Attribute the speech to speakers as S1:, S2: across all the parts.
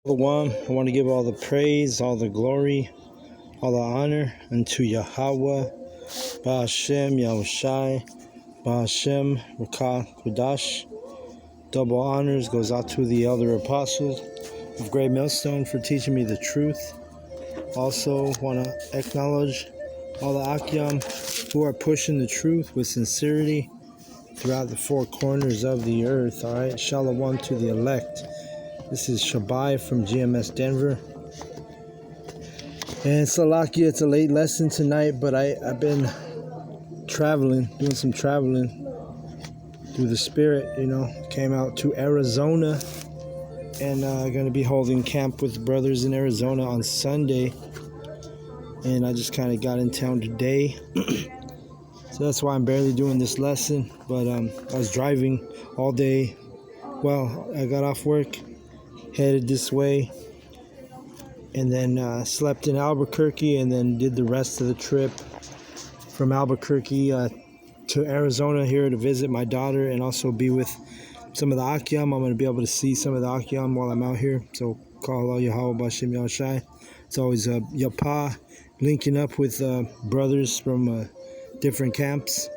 S1: The one, I want to give all the praise, all the glory, all the honor unto Yahweh, Ba'ashem, Yahushai, Ba'ashem, Rakah, Kodash. Double honors goes out to the elder apostles of Great Millstone for teaching me the truth. Also want to acknowledge all the Akyam who are pushing the truth with sincerity throughout the four corners of the earth. All right, Shalom to the elect. This is Shabai from GMS Denver. And Salakia, it's a late lesson tonight, but I've been traveling, doing some traveling through the spirit, Came out to Arizona and going to be holding camp with brothers in Arizona on Sunday. And I just kind of got in town today. So that's why I'm barely doing this lesson. But I was driving all day. Well, I got off work, headed this way, and then slept in Albuquerque, and then did the rest of the trip from Albuquerque to Arizona here to visit my daughter and also be with some of the Akyam. I'm going to be able to see some of the Akyam while I'm out here. So, call Allah Yahweh Bashim Yahushai. It's always Yapa, linking up with brothers from different camps.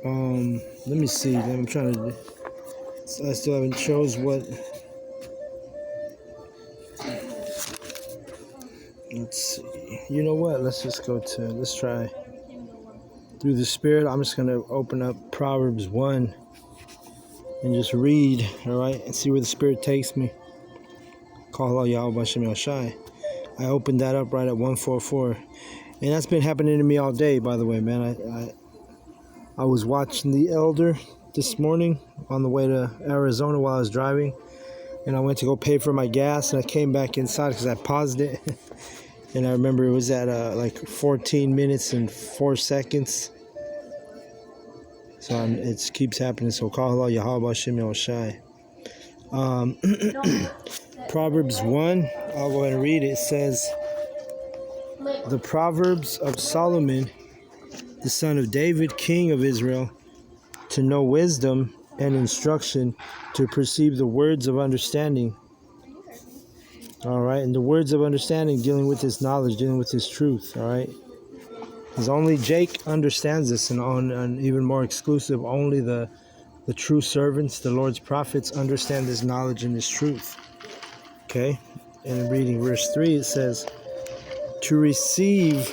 S1: Let me see. I'm trying to... I still haven't chose what... Let's see. You know what? Let's try through the spirit. I'm just going to open up Proverbs 1 and just read, all right, and see where the spirit takes me. Call Allah Yahweh Bashim Yahushai. I opened that up right at 144. And that's been happening to me all day, by the way, man. I was watching The Elder this morning on the way to Arizona while I was driving. And I went to go pay for my gas, and I came back inside because I paused it. And I remember it was at like 14 minutes and 4 seconds. So it keeps happening. So call Allah Yahweh Bashim Yahushai. Proverbs 1, I'll go ahead and read it. It says, the Proverbs of Solomon, the son of David, king of Israel, to know wisdom and instruction, to perceive the words of understanding. All right, and the words of understanding, dealing with his knowledge, dealing with his truth. All right, because only Jake understands this, and even more exclusive, only the true servants, the Lord's prophets, understand this knowledge and this truth. Okay, and reading verse 3, it says, to receive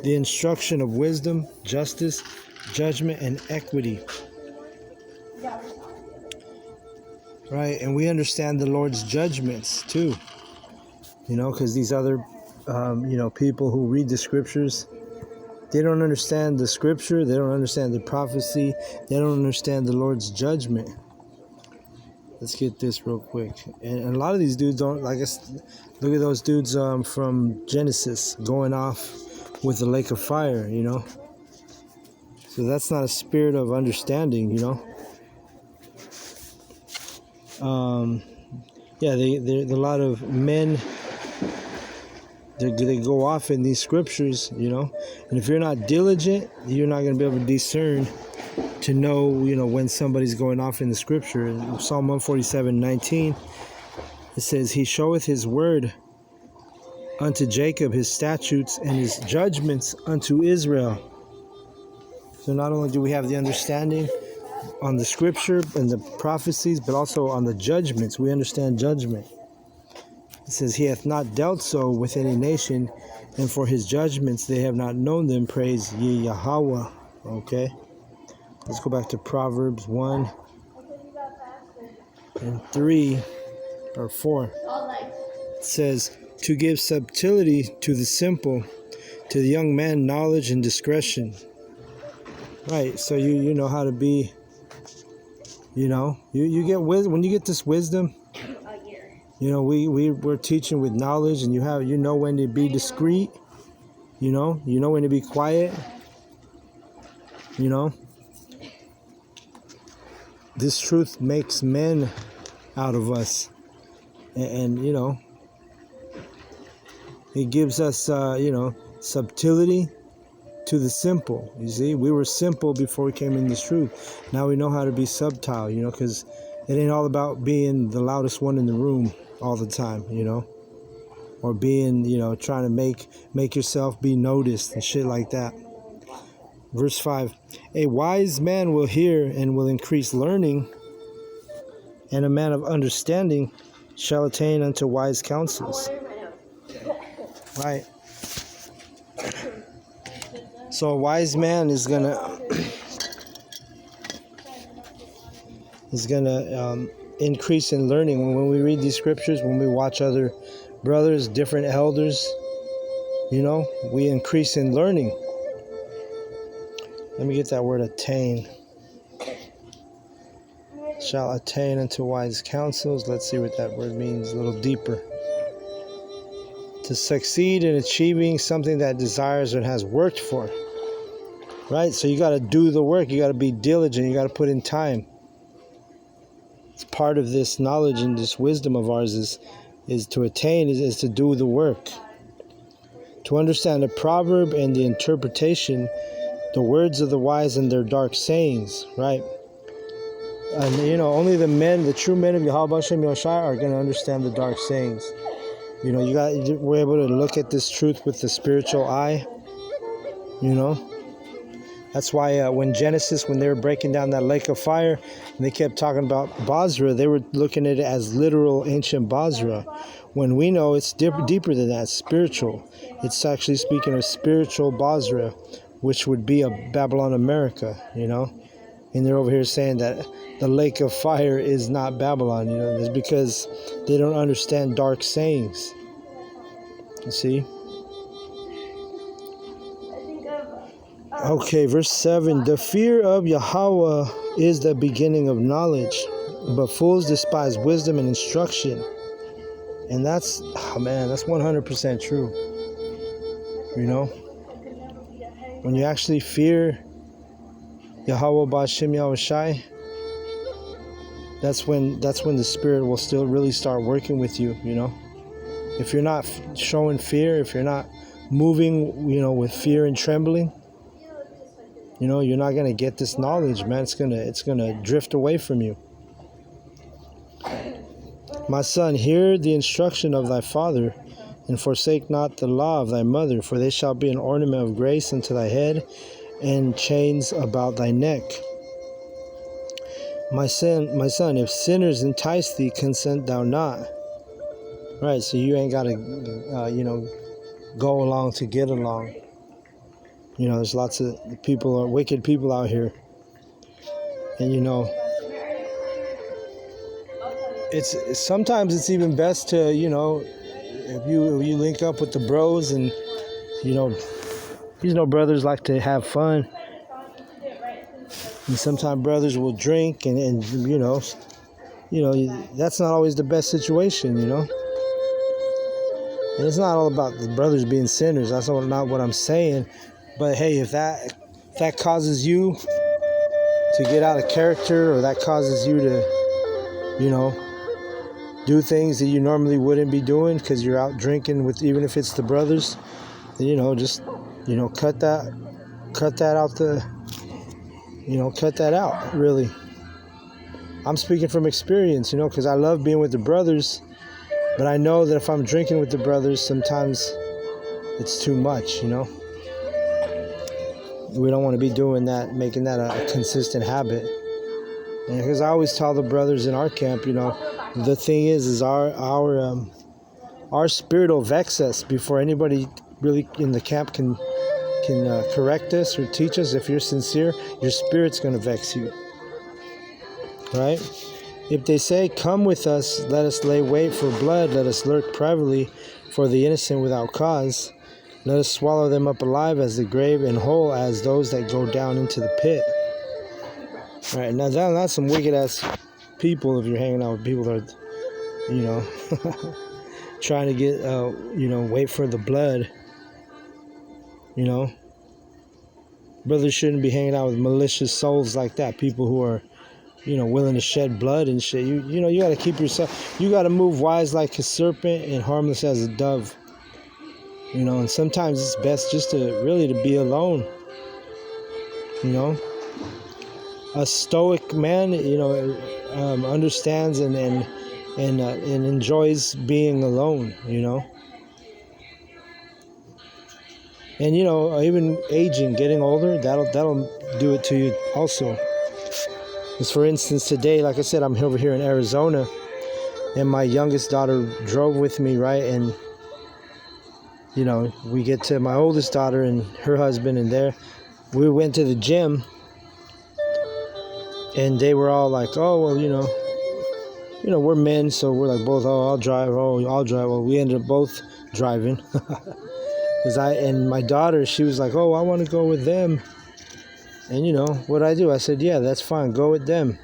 S1: the instruction of wisdom, justice, judgment, and equity. Right, and we understand the Lord's judgments too. Because these other, people who read the scriptures, they don't understand the scripture, they don't understand the prophecy, they don't understand the Lord's judgment. Let's get this real quick. And a lot of these dudes don't, look at those dudes from Genesis going off with the lake of fire, So that's not a spirit of understanding, Yeah, a lot of men, they go off in these scriptures, and if you're not diligent, you're not going to be able to discern to know, when somebody's going off in the scripture. In Psalm 147:19, it says, he showeth his word unto Jacob, his statutes and his judgments unto Israel. So not only do we have the understanding on the scripture and the prophecies, but also on the judgments. We understand judgment. It says, he hath not dealt so with any nation, and for his judgments they have not known them. Praise ye Yahweh. Okay. Let's go back to Proverbs 1 and 3 or 4. It says, to give subtlety to the simple, to the young man knowledge and discretion. Right, so you know how to be, you get wisdom. When you get this wisdom, we're teaching with knowledge, and you know when to be discreet, you know when to be quiet, This truth makes men out of us, and it gives us, subtlety to the simple. You see, we were simple before we came in this truth. Now we know how to be subtle, because It ain't all about being the loudest one in the room all the time, you know, or being, you know, trying to make yourself be noticed and shit like that. Verse 5, a wise man will hear and will increase learning, and a man of understanding shall attain unto wise counsels. Right. So a wise man is gonna increase in learning. When we read these scriptures, when we watch other brothers, different elders, you know, we increase in learning. Let me get that word attain. Shall attain unto wise counsels. Let's see what that word means a little deeper. To succeed in achieving something that desires and has worked for. Right? So you got to do the work. You got to be diligent. You got to put in time. It's part of this knowledge and this wisdom of ours is to attain, is to do the work. To understand the proverb and the interpretation, the words of the wise and their dark sayings, right? And you know, only the true men of Yahweh Hashem Yoshai are going to understand the dark sayings. You know, we're able to look at this truth with the spiritual eye. You know, that's why when they were breaking down that lake of fire, and they kept talking about Basra, they were looking at it as literal ancient Basra. When we know it's deeper than that, spiritual. It's actually speaking of spiritual Basra, which would be a Babylon America, you know. And they're over here saying that the lake of fire is not Babylon, you know. It's because they don't understand dark sayings. You see? Okay, verse 7. The fear of Yahweh is the beginning of knowledge, but fools despise wisdom and instruction. And that's 100% true. You know? When you actually fear Yahweh Ba'Shem Yahushai, that's when the Spirit will still really start working with you, you know? If you're not showing fear, if you're not moving, you know, with fear and trembling, you know, you're not going to get this knowledge, man. It's going to drift away from you. My son, hear the instruction of thy father, and forsake not the law of thy mother, for they shall be an ornament of grace unto thy head, and chains about thy neck. My son, if sinners entice thee, consent thou not. Right, so you ain't got to, go along to get along. You know, there's lots of wicked people out here. And, you know, sometimes it's even best to, you know, if you link up with the bros and, you know, brothers like to have fun. And sometimes brothers will drink and you know, that's not always the best situation, you know. And it's not all about the brothers being sinners. That's not what I'm saying. But hey, if that causes you to get out of character, or that causes you to, you know, do things that you normally wouldn't be doing because you're out drinking with, even if it's the brothers, then, you know, just, you know, cut that out, really. I'm speaking from experience, you know, because I love being with the brothers, but I know that if I'm drinking with the brothers, sometimes it's too much, you know. We don't want to be doing that, making that a consistent habit. Because I always tell the brothers in our camp, you know, the thing is our spirit will vex us before anybody really in the camp can correct us or teach us. If you're sincere, your spirit's going to vex you. Right? If they say, come with us, let us lay wait for blood, let us lurk privately for the innocent without cause. Let us swallow them up alive as the grave, and whole as those that go down into the pit. All right, now that's some wicked ass people. If you're hanging out with people that are, you know, trying to get, wait for the blood, you know. Brothers shouldn't be hanging out with malicious souls like that. People who are, you know, willing to shed blood and shit. You know, you got to keep yourself. You got to move wise like a serpent and harmless as a dove. You know, and sometimes it's best just to be alone. You know, A stoic man, understands and enjoys being alone. And even aging, getting older, that'll do it to you also. Because for instance, today, like I said, I'm over here in Arizona, and my youngest daughter drove with me, right? And we get to my oldest daughter and her husband, and we went to the gym, and they were all like, oh, well, we're men, so we're like both, oh, I'll drive. Well, we ended up both driving. And my daughter, she was like, oh, I want to go with them. And what I do, I said, yeah, that's fine, go with them.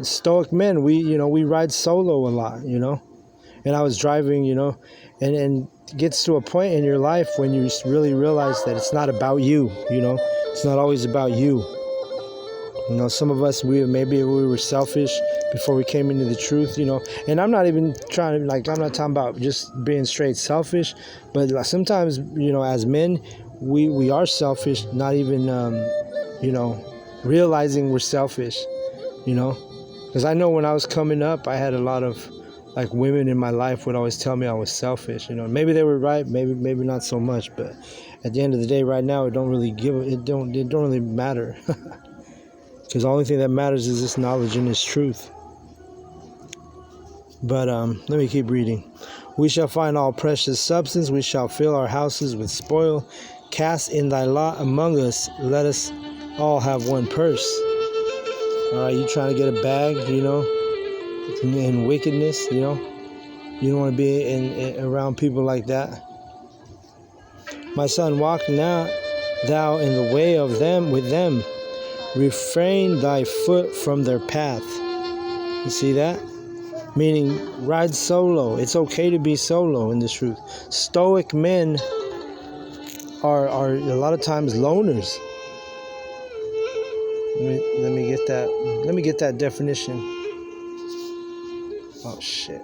S1: Stoic men, we ride solo a lot, and I was driving, and it gets to a point in your life when you really realize that it's not about you, it's not always about you. Some of us, maybe we were selfish before we came into the truth, and I'm not even trying to, I'm not talking about just being straight selfish, but sometimes, as men, we are selfish, not even, realizing we're selfish, because I know when I was coming up, I had a lot of women in my life would always tell me I was selfish, maybe they were right, maybe not so much, but at the end of the day, right now, it don't really matter. Because the only thing that matters is this knowledge and this truth. But let me keep reading. We shall find all precious substance. We shall fill our houses with spoil. Cast in thy lot among us. Let us all have one purse. All right, you trying to get a bag, in wickedness, you don't want to be around people like that. My son, walk now thou in the way of them with them. Refrain thy foot from their path. You see that? Meaning, ride solo. It's okay to be solo in this truth. Stoic men are a lot of times loners. Let me get that definition. Oh shit!